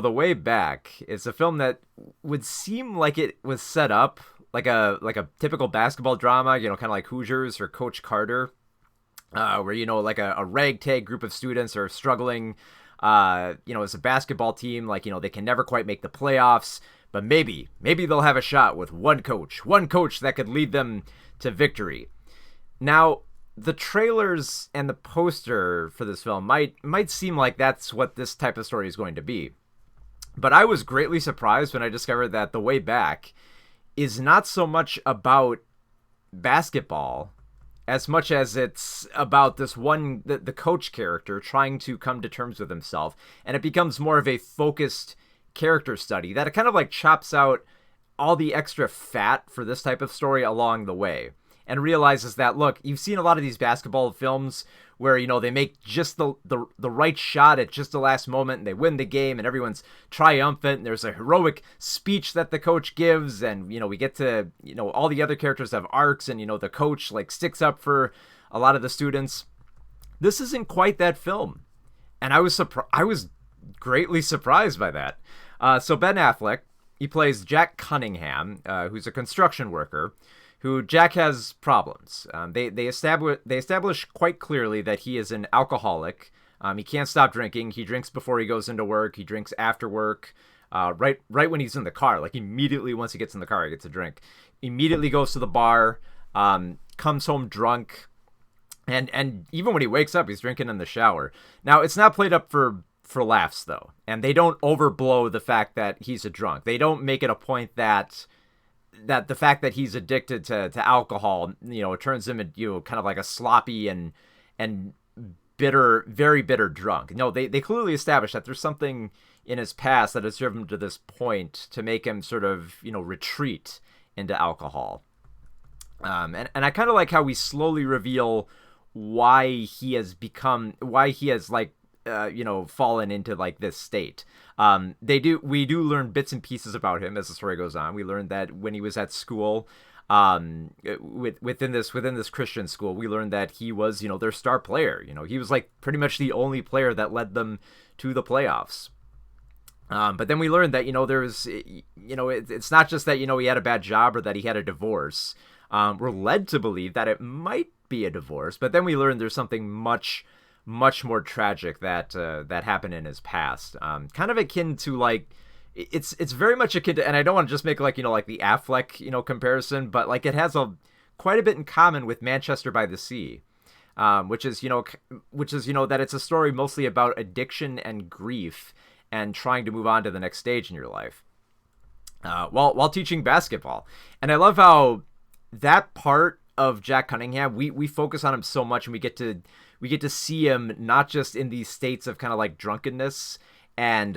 The Way Back is a film that would seem like it was set up like a typical basketball drama, kind of like Hoosiers or Coach Carter, where like a ragtag group of students are struggling, as a basketball team. Like they can never quite make the playoffs, but maybe they'll have a shot with one coach that could lead them to victory. Now, the trailers and the poster for this film might seem like that's what this type of story is going to be. But I was greatly surprised when I discovered that The Way Back is not so much about basketball as much as it's about this one, the coach character trying to come to terms with himself. And it becomes more of a focused character study that it kind of like chops out all the extra fat for this type of story along the way, and realizes that, look, you've seen a lot of these basketball films where, they make just the right shot at just the last moment and they win the game and everyone's triumphant and there's a heroic speech that the coach gives, and, we get to, all the other characters have arcs, and, the coach like sticks up for a lot of the students. This isn't quite that film. And I was greatly surprised by that. So Ben Affleck, he plays Jack Cunningham, who's a construction worker who Jack has problems. They establish quite clearly that he is an alcoholic. He can't stop drinking. He drinks before he goes into work. He drinks after work. Right when he's in the car, like immediately once he gets in the car, he gets a drink. Immediately goes to the bar. Comes home drunk, and even when he wakes up, he's drinking in the shower. Now, it's not played up for laughs though, and they don't overblow the fact that he's a drunk. They don't make it a point that the fact that he's addicted to alcohol, it turns him into kind of like a sloppy and bitter, very bitter drunk. No, they clearly establish that there's something in his past that has driven him to this point to make him sort of, retreat into alcohol. And I kind of like how we slowly reveal why he has fallen into like this state. We do learn bits and pieces about him as the story goes on. We learned that when he was at school, within this Christian school, we learned that he was, their star player. He was like pretty much the only player that led them to the playoffs. But then we learned that, it's not just that, he had a bad job or that he had a divorce. We're led to believe that it might be a divorce, but then we learned there's something much more tragic that happened in his past. Kind of akin to like, it's very much akin to, and I don't want to just make like the Affleck comparison, but like it has quite a bit in common with Manchester by the Sea, which is that it's a story mostly about addiction and grief and trying to move on to the next stage in your life, while teaching basketball. And I love how that part of Jack Cunningham, we focus on him so much, and we get to see him not just in these states of kind of like drunkenness and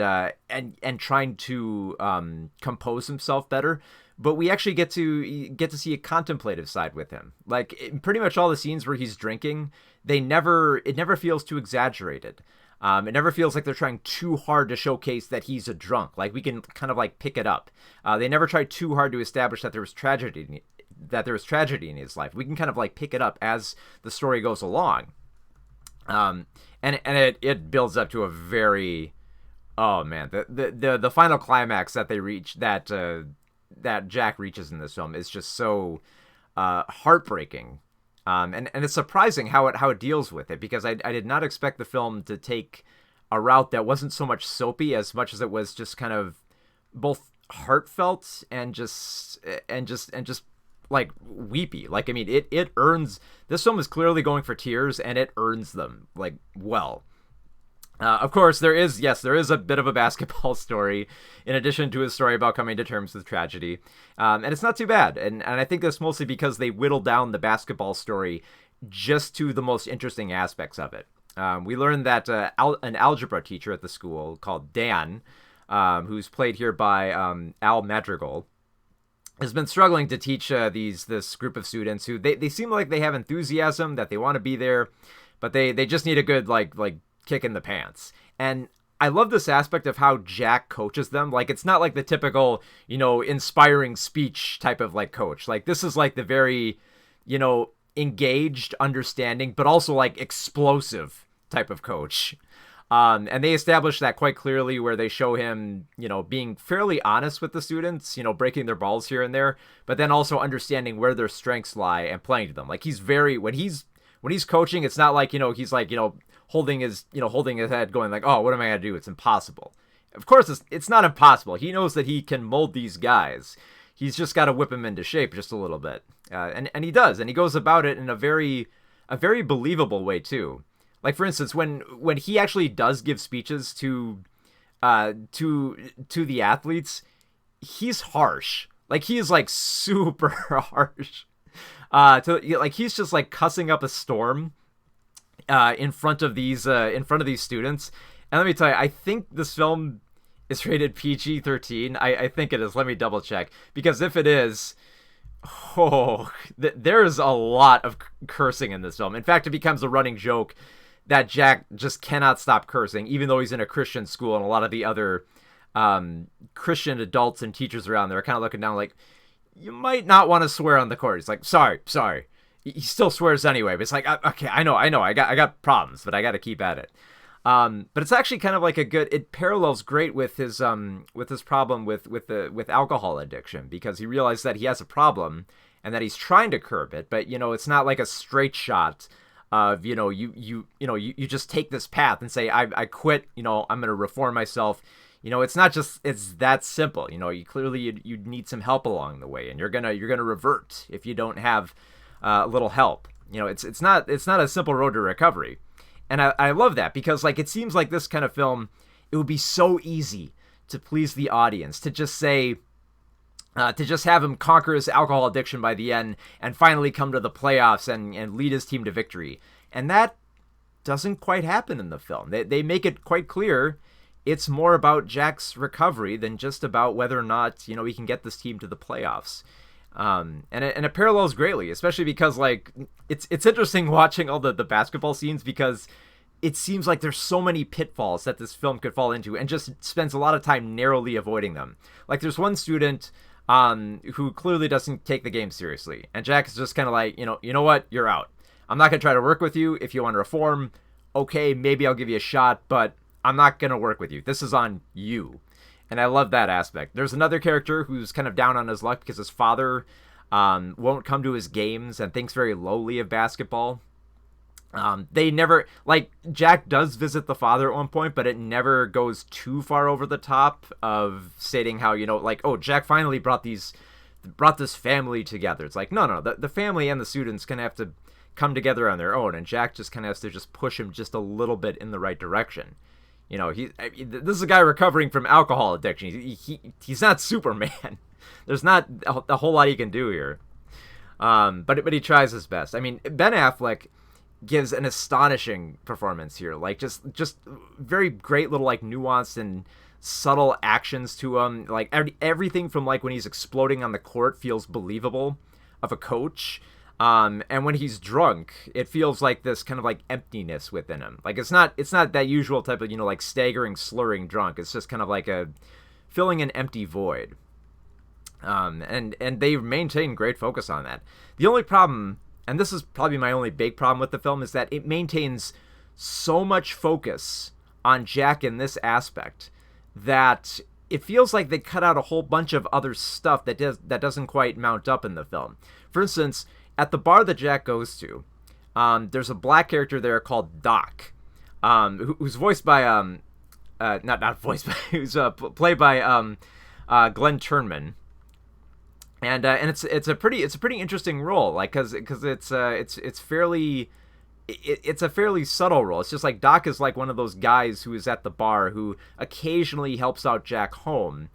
trying to compose himself better, but we actually get to see a contemplative side with him. Like in pretty much all the scenes where he's drinking, it never feels too exaggerated. It never feels like they're trying too hard to showcase that he's a drunk. Like we can kind of like pick it up. They never try too hard to establish that there was tragedy in his life. We can kind of like pick it up as the story goes along. And it builds up to a very, oh man, the final climax that they reach, that Jack reaches in this film is just so heartbreaking. And it's surprising how it deals with it, because I did not expect the film to take a route that wasn't so much soapy as much as it was just kind of both heartfelt and just like weepy. Like, I mean, it earns, this film is clearly going for tears, and it earns them like well. Of course, there is a bit of a basketball story in addition to a story about coming to terms with tragedy. And it's not too bad. And I think that's mostly because they whittled down the basketball story just to the most interesting aspects of it. We learned that an algebra teacher at the school called Dan, who's played here by Al Madrigal, has been struggling to teach this group of students who they seem like they have enthusiasm, that they want to be there, but they just need a good like kick in the pants. And I love this aspect of how Jack coaches them. Like, it's not like the typical, inspiring speech type of like coach. Like, this is like the very, engaged, understanding, but also like explosive type of coach. And they establish that quite clearly where they show him, being fairly honest with the students, breaking their balls here and there, but then also understanding where their strengths lie and playing to them. Like when he's coaching, it's not like, he's like, holding his head going like, oh, what am I going to do? It's impossible. Of course, it's not impossible. He knows that he can mold these guys. He's just got to whip them into shape just a little bit. And he does. And he goes about it in a very believable way, too. Like, for instance, when he actually does give speeches to the athletes, he's harsh. Like, he is, like, super harsh. He's just, like, cussing up a storm in front of these students. And let me tell you, I think this film is rated PG-13. I think it is. Let me double check. Because if it is, there's a lot of cursing in this film. In fact, it becomes a running joke that Jack just cannot stop cursing, even though he's in a Christian school, and a lot of the other Christian adults and teachers around there are kind of looking down like, you might not want to swear on the court. He's like, sorry. He still swears anyway, but it's like, okay, I know, I got problems, but I got to keep at it. But it's actually kind of like it parallels great with his problem with alcohol addiction, because he realized that he has a problem and that he's trying to curb it, but it's not like a straight shot of you just take this path and say I quit, I'm going to reform myself. It's not just it's that simple. You clearly you need some help along the way, and you're gonna revert if you don't have a little help. It's not a simple road to recovery. And I love that, because like it seems like this kind of film, it would be so easy to please the audience, to just say, to just have him conquer his alcohol addiction by the end and finally come to the playoffs and lead his team to victory. And that doesn't quite happen in the film. They make it quite clear it's more about Jack's recovery than just about whether or not, he can get this team to the playoffs. And it parallels greatly, especially because like it's interesting watching all the basketball scenes, because it seems like there's so many pitfalls that this film could fall into, and just spends a lot of time narrowly avoiding them. Like there's one student who clearly doesn't take the game seriously, and Jack is just kind of like, you know what, you're out. I'm not gonna try to work with you. If you want to reform, okay, maybe I'll give you a shot, but I'm not gonna work with you. This is on you. And I love that aspect. There's another character who's kind of down on his luck because his father won't come to his games and thinks very lowly of basketball. They never, like, Jack does visit the father at one point, but it never goes too far over the top of stating how, oh, Jack finally brought this family together. It's like, no, the family and the students kind of have to come together on their own, and Jack just kind of has to just push him just a little bit in the right direction. This is a guy recovering from alcohol addiction. He's not Superman. There's not a whole lot he can do here. But he tries his best. I mean, Ben Affleck gives an astonishing performance here. Like just very great little like nuanced and subtle actions to him. Like everything from like when he's exploding on the court feels believable of a coach. And when he's drunk, it feels like this kind of like emptiness within him. Like it's not that usual type of, like staggering, slurring drunk. It's just kind of like a filling an empty void. And they maintain great focus on that. The only problem, and this is probably my only big problem with the film, is that it maintains so much focus on Jack in this aspect that it feels like they cut out a whole bunch of other stuff that doesn't quite mount up in the film. For instance, at the bar that Jack goes to, there's a black character there called Doc, who's voiced by who's played by Glenn Turnman, and it's a pretty interesting role, like because it's a fairly subtle role. It's just like Doc is like one of those guys who is at the bar who occasionally helps out Jack home.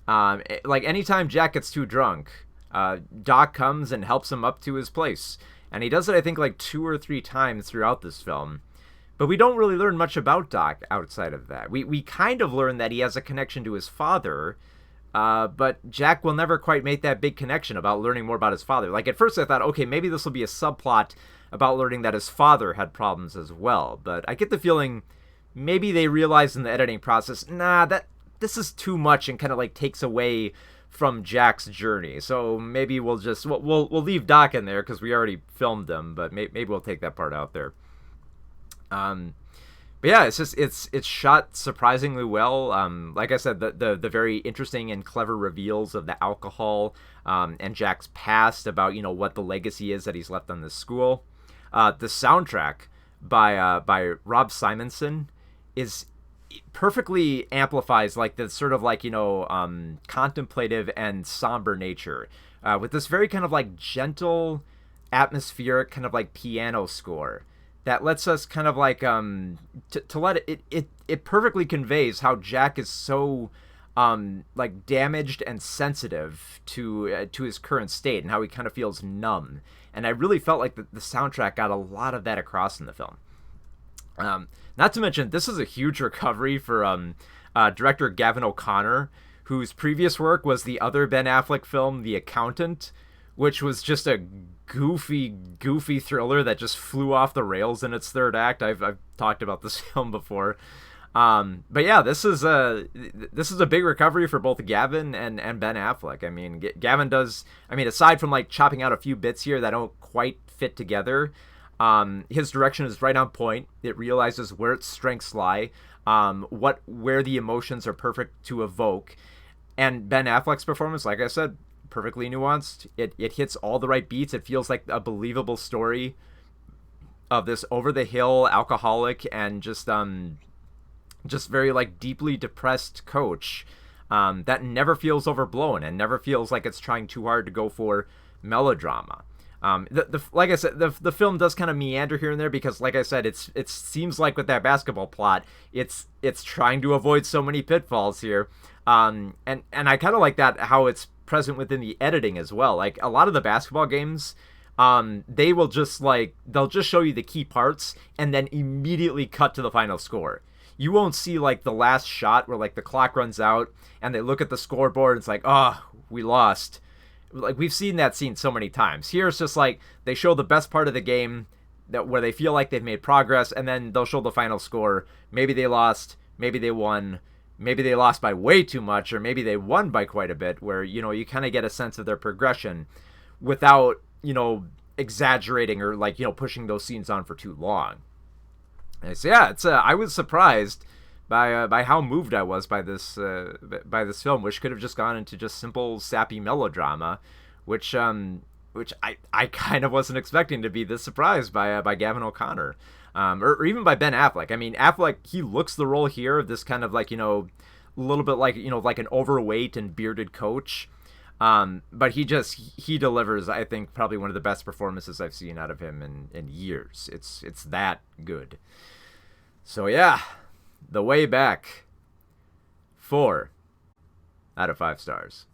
Like anytime Jack gets too drunk, Doc comes and helps him up to his place. And he does it, I think, like 2 or 3 times throughout this film. But we don't really learn much about Doc outside of that. We kind of learn that he has a connection to his father, but Jack will never quite make that big connection about learning more about his father. Like, at first I thought, okay, maybe this will be a subplot about learning that his father had problems as well. But I get the feeling maybe they realized in the editing process, this is too much and kind of like takes away from Jack's journey. So maybe we'll leave Doc in there because we already filmed them, but maybe we'll take that part out there. But yeah, it's shot surprisingly well. Like I said, the very interesting and clever reveals of the alcohol, and Jack's past about what the legacy is that he's left on this school. The soundtrack by Rob Simonson is perfectly amplifies like the sort of like contemplative and somber nature, with this very kind of like gentle, atmospheric kind of like piano score that lets us kind of like to let it perfectly conveys how Jack is so like damaged and sensitive to his current state, and how he kind of feels numb. And I really felt like the soundtrack got a lot of that across in the film. Not to mention, this is a huge recovery for director Gavin O'Connor, whose previous work was the other Ben Affleck film, The Accountant, which was just a goofy thriller that just flew off the rails in its third act. I've talked about this film before. But yeah, this is a big recovery for both Gavin and Ben Affleck. I mean, Gavin does, I mean, aside from like chopping out a few bits here that don't quite fit together, his direction is right on point. It realizes where its strengths lie, where the emotions are perfect to evoke. And Ben Affleck's performance, like I said, perfectly nuanced. It hits all the right beats. It feels like a believable story of this over the hill alcoholic and just very like deeply depressed coach, that never feels overblown and never feels like it's trying too hard to go for melodrama. Like I said, the film does kind of meander here and there because, like I said, it seems like with that basketball plot, it's trying to avoid so many pitfalls here, and I kind of like that how it's present within the editing as well. Like a lot of the basketball games, they'll just show you the key parts and then immediately cut to the final score. You won't see like the last shot where like the clock runs out and they look at the scoreboard and it's like, oh, we lost. Like we've seen that scene so many times. Here it's just like they show the best part of the game where they feel like they've made progress, and then they'll show the final score. Maybe they lost, maybe they won, maybe they lost by way too much, or maybe they won by quite a bit, where you kind of get a sense of their progression without exaggerating or like pushing those scenes on for too long. And so yeah, I was surprised by how moved I was by this film, which could have just gone into just simple sappy melodrama, which I kind of wasn't expecting to be this surprised by Gavin O'Connor, or even by Ben Affleck. I mean, Affleck, he looks the role here of this kind of like a little bit like like an overweight and bearded coach, but he delivers, I think, probably one of the best performances I've seen out of him in years. It's that good. So yeah, The Way Back, 4 out of 5 stars.